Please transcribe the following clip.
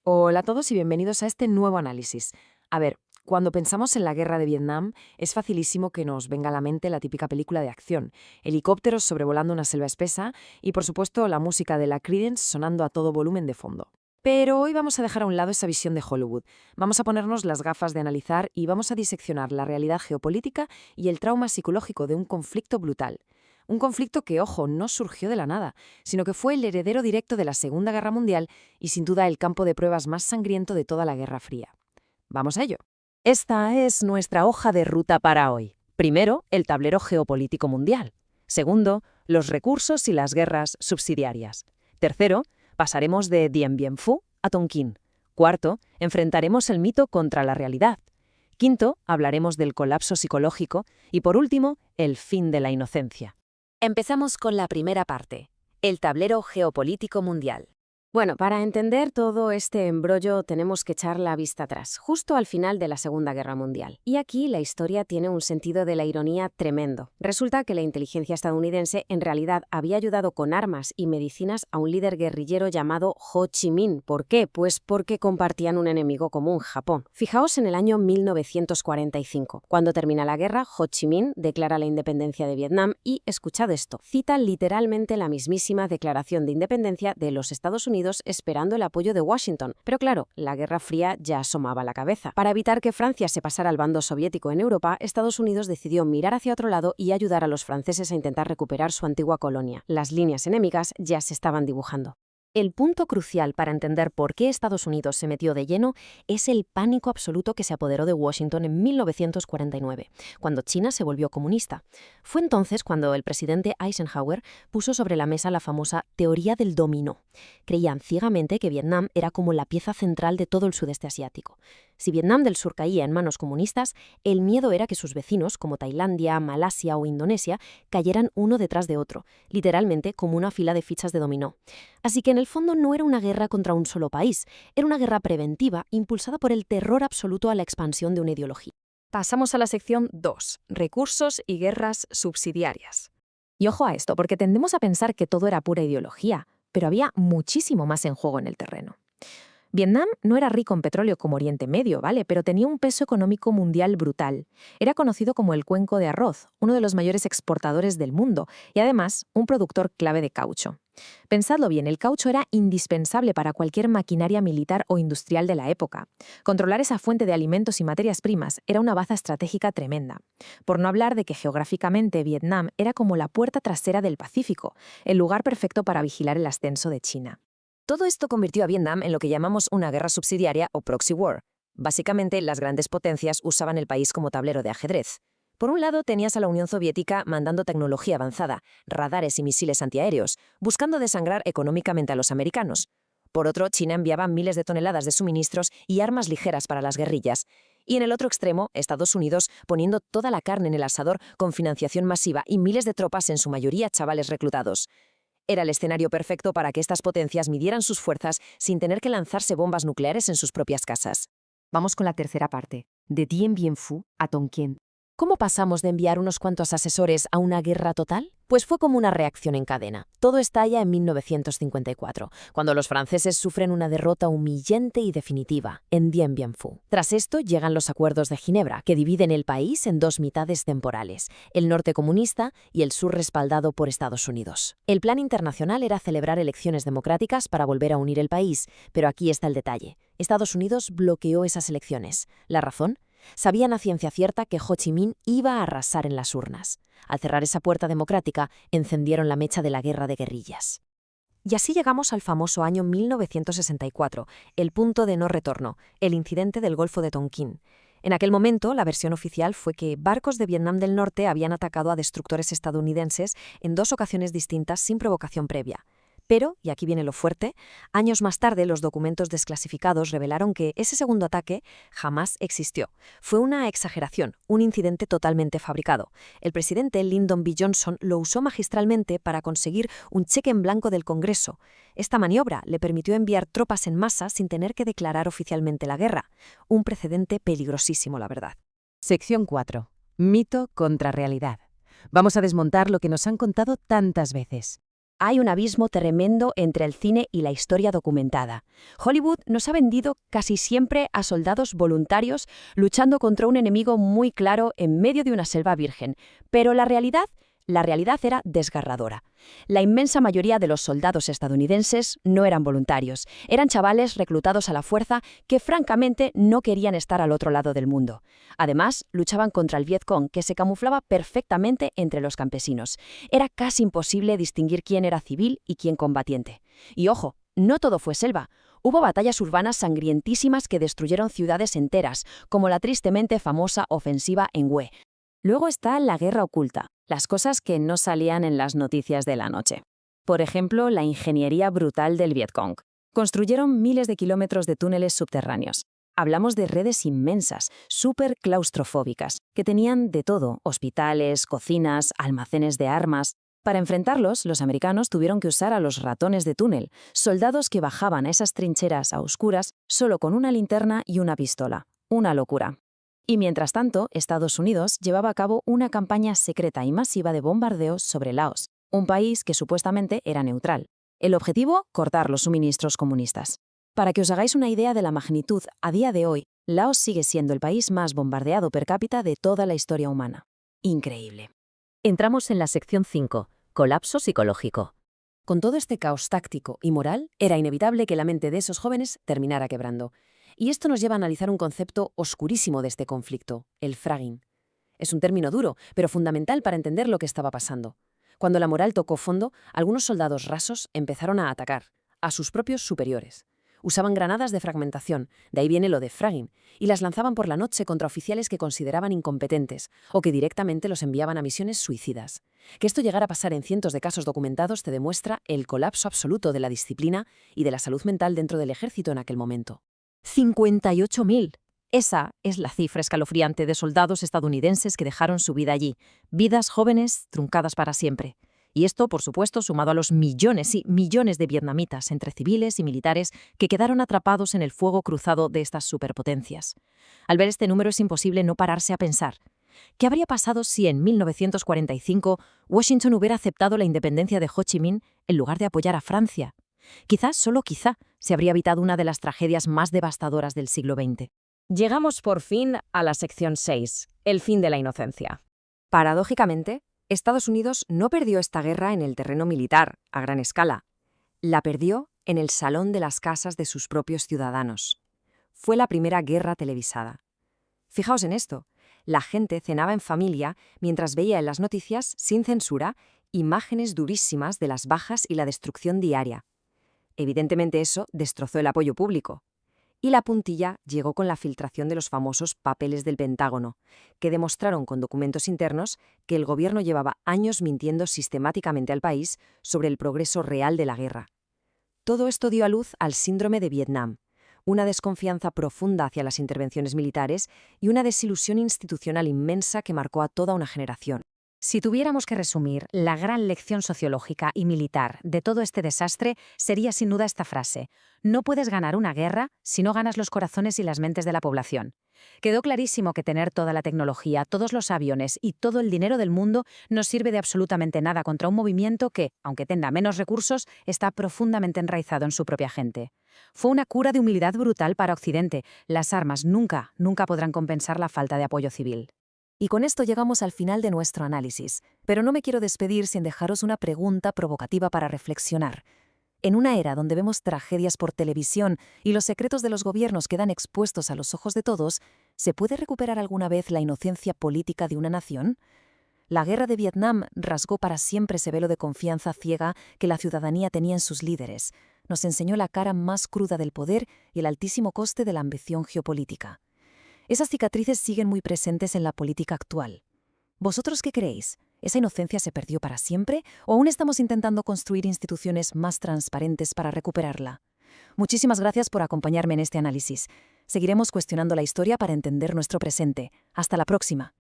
Hola a todos y bienvenidos a este nuevo análisis. A ver, cuando pensamos en la guerra de Vietnam, es facilísimo que nos venga a la mente la típica película de acción, helicópteros sobrevolando una selva espesa y, por supuesto, la música de la Creedence sonando a todo volumen de fondo. Pero hoy vamos a dejar a un lado esa visión de Hollywood. Vamos a ponernos las gafas de analizar y vamos a diseccionar la realidad geopolítica y el trauma psicológico de un conflicto brutal. Un conflicto que, ojo, no surgió de la nada, sino que fue el heredero directo de la Segunda Guerra Mundial y sin duda el campo de pruebas más sangriento de toda la Guerra Fría. Vamos a ello. Esta es nuestra hoja de ruta para hoy. Primero, el tablero geopolítico mundial. Segundo, los recursos y las guerras subsidiarias. Tercero, pasaremos de Dien Bien Phu a Tonkin. Cuarto, enfrentaremos el mito contra la realidad. Quinto, hablaremos del colapso psicológico. Y por último, el fin de la inocencia. Empezamos con la primera parte, el tablero geopolítico mundial. Bueno, para entender todo este embrollo tenemos que echar la vista atrás, justo al final de la Segunda Guerra Mundial. Y aquí la historia tiene un sentido de la ironía tremendo. Resulta que la inteligencia estadounidense en realidad había ayudado con armas y medicinas a un líder guerrillero llamado Ho Chi Minh. ¿Por qué? Pues porque compartían un enemigo común, Japón. Fijaos en el año 1945. Cuando termina la guerra, Ho Chi Minh declara la independencia de Vietnam y, escuchad esto, cita literalmente la mismísima Declaración de Independencia de los Estados Unidos esperando el apoyo de Washington. Pero claro, la Guerra Fría ya asomaba la cabeza. Para evitar que Francia se pasara al bando soviético en Europa, Estados Unidos decidió mirar hacia otro lado y ayudar a los franceses a intentar recuperar su antigua colonia. Las líneas enemigas ya se estaban dibujando. El punto crucial para entender por qué Estados Unidos se metió de lleno es el pánico absoluto que se apoderó de Washington en 1949, cuando China se volvió comunista. Fue entonces cuando el presidente Eisenhower puso sobre la mesa la famosa teoría del dominó. Creían ciegamente que Vietnam era como la pieza central de todo el sudeste asiático. Si Vietnam del Sur caía en manos comunistas, el miedo era que sus vecinos, como Tailandia, Malasia o Indonesia, cayeran uno detrás de otro, literalmente como una fila de fichas de dominó. Así que en el fondo no era una guerra contra un solo país, era una guerra preventiva impulsada por el terror absoluto a la expansión de una ideología. Pasamos a la sección 2, recursos y guerras subsidiarias. Y ojo a esto, porque tendemos a pensar que todo era pura ideología, pero había muchísimo más en juego en el terreno. Vietnam no era rico en petróleo como Oriente Medio, ¿vale? Pero tenía un peso económico mundial brutal. Era conocido como el cuenco de arroz, uno de los mayores exportadores del mundo, y además un productor clave de caucho. Pensadlo bien, el caucho era indispensable para cualquier maquinaria militar o industrial de la época. Controlar esa fuente de alimentos y materias primas era una baza estratégica tremenda. Por no hablar de que geográficamente Vietnam era como la puerta trasera del Pacífico, el lugar perfecto para vigilar el ascenso de China. Todo esto convirtió a Vietnam en lo que llamamos una guerra subsidiaria o proxy war. Básicamente, las grandes potencias usaban el país como tablero de ajedrez. Por un lado, tenías a la Unión Soviética mandando tecnología avanzada, radares y misiles antiaéreos, buscando desangrar económicamente a los americanos. Por otro, China enviaba miles de toneladas de suministros y armas ligeras para las guerrillas. Y en el otro extremo, Estados Unidos poniendo toda la carne en el asador con financiación masiva y miles de tropas, en su mayoría chavales reclutados. Era el escenario perfecto para que estas potencias midieran sus fuerzas sin tener que lanzarse bombas nucleares en sus propias casas. Vamos con la tercera parte, de Dien Bien Phu a Tonkin. ¿Cómo pasamos de enviar unos cuantos asesores a una guerra total? Pues fue como una reacción en cadena. Todo estalla en 1954, cuando los franceses sufren una derrota humillante y definitiva en Dien Bien Phu. Tras esto llegan los acuerdos de Ginebra, que dividen el país en dos mitades temporales, el norte comunista y el sur respaldado por Estados Unidos. El plan internacional era celebrar elecciones democráticas para volver a unir el país, pero aquí está el detalle. Estados Unidos bloqueó esas elecciones. ¿La razón? Sabían a ciencia cierta que Ho Chi Minh iba a arrasar en las urnas. Al cerrar esa puerta democrática, encendieron la mecha de la guerra de guerrillas. Y así llegamos al famoso año 1964, el punto de no retorno, el incidente del Golfo de Tonkin. En aquel momento, la versión oficial fue que barcos de Vietnam del Norte habían atacado a destructores estadounidenses en dos ocasiones distintas sin provocación previa. Pero, y aquí viene lo fuerte, años más tarde los documentos desclasificados revelaron que ese segundo ataque jamás existió. Fue una exageración, un incidente totalmente fabricado. El presidente Lyndon B. Johnson lo usó magistralmente para conseguir un cheque en blanco del Congreso. Esta maniobra le permitió enviar tropas en masa sin tener que declarar oficialmente la guerra. Un precedente peligrosísimo, la verdad. Sección 4. Mito contra realidad. Vamos a desmontar lo que nos han contado tantas veces. Hay un abismo tremendo entre el cine y la historia documentada. Hollywood nos ha vendido casi siempre a soldados voluntarios luchando contra un enemigo muy claro en medio de una selva virgen, pero la realidad era desgarradora. La inmensa mayoría de los soldados estadounidenses no eran voluntarios, eran chavales reclutados a la fuerza que francamente no querían estar al otro lado del mundo. Además, luchaban contra el Vietcong, que se camuflaba perfectamente entre los campesinos. Era casi imposible distinguir quién era civil y quién combatiente. Y ojo, no todo fue selva. Hubo batallas urbanas sangrientísimas que destruyeron ciudades enteras, como la tristemente famosa ofensiva en Hue. Luego está la guerra oculta, las cosas que no salían en las noticias de la noche. Por ejemplo, la ingeniería brutal del Vietcong. Construyeron miles de kilómetros de túneles subterráneos. Hablamos de redes inmensas, súper claustrofóbicas, que tenían de todo: hospitales, cocinas, almacenes de armas. Para enfrentarlos, los americanos tuvieron que usar a los ratones de túnel, soldados que bajaban a esas trincheras a oscuras solo con una linterna y una pistola. Una locura. Y mientras tanto, Estados Unidos llevaba a cabo una campaña secreta y masiva de bombardeos sobre Laos, un país que supuestamente era neutral. El objetivo: cortar los suministros comunistas. Para que os hagáis una idea de la magnitud, a día de hoy, Laos sigue siendo el país más bombardeado per cápita de toda la historia humana. Increíble. Entramos en la sección 5, colapso psicológico. Con todo este caos táctico y moral, era inevitable que la mente de esos jóvenes terminara quebrando. Y esto nos lleva a analizar un concepto oscurísimo de este conflicto, el fragging. Es un término duro, pero fundamental para entender lo que estaba pasando. Cuando la moral tocó fondo, algunos soldados rasos empezaron a atacar a sus propios superiores. Usaban granadas de fragmentación, de ahí viene lo de fragging, y las lanzaban por la noche contra oficiales que consideraban incompetentes o que directamente los enviaban a misiones suicidas. Que esto llegara a pasar en cientos de casos documentados te demuestra el colapso absoluto de la disciplina y de la salud mental dentro del ejército en aquel momento. 58.000. Esa es la cifra escalofriante de soldados estadounidenses que dejaron su vida allí, vidas jóvenes truncadas para siempre. Y esto, por supuesto, sumado a los millones y millones de vietnamitas, entre civiles y militares, que quedaron atrapados en el fuego cruzado de estas superpotencias. Al ver este número es imposible no pararse a pensar: ¿qué habría pasado si en 1945 Washington hubiera aceptado la independencia de Ho Chi Minh en lugar de apoyar a Francia? Quizás, solo quizá, se habría evitado una de las tragedias más devastadoras del siglo XX. Llegamos por fin a la sección 6, el fin de la inocencia. Paradójicamente, Estados Unidos no perdió esta guerra en el terreno militar, a gran escala. La perdió en el salón de las casas de sus propios ciudadanos. Fue la primera guerra televisada. Fijaos en esto: la gente cenaba en familia mientras veía en las noticias, sin censura, imágenes durísimas de las bajas y la destrucción diaria. Evidentemente eso destrozó el apoyo público. Y la puntilla llegó con la filtración de los famosos papeles del Pentágono, que demostraron con documentos internos que el gobierno llevaba años mintiendo sistemáticamente al país sobre el progreso real de la guerra. Todo esto dio a luz al síndrome de Vietnam, una desconfianza profunda hacia las intervenciones militares y una desilusión institucional inmensa que marcó a toda una generación. Si tuviéramos que resumir la gran lección sociológica y militar de todo este desastre, sería sin duda esta frase: no puedes ganar una guerra si no ganas los corazones y las mentes de la población. Quedó clarísimo que tener toda la tecnología, todos los aviones y todo el dinero del mundo no sirve de absolutamente nada contra un movimiento que, aunque tenga menos recursos, está profundamente enraizado en su propia gente. Fue una cura de humildad brutal para Occidente. Las armas nunca podrán compensar la falta de apoyo civil. Y con esto llegamos al final de nuestro análisis, pero no me quiero despedir sin dejaros una pregunta provocativa para reflexionar. En una era donde vemos tragedias por televisión y los secretos de los gobiernos quedan expuestos a los ojos de todos, ¿se puede recuperar alguna vez la inocencia política de una nación? La guerra de Vietnam rasgó para siempre ese velo de confianza ciega que la ciudadanía tenía en sus líderes. Nos enseñó la cara más cruda del poder y el altísimo coste de la ambición geopolítica. Esas cicatrices siguen muy presentes en la política actual. ¿Vosotros qué creéis? ¿Esa inocencia se perdió para siempre o aún estamos intentando construir instituciones más transparentes para recuperarla? Muchísimas gracias por acompañarme en este análisis. Seguiremos cuestionando la historia para entender nuestro presente. Hasta la próxima.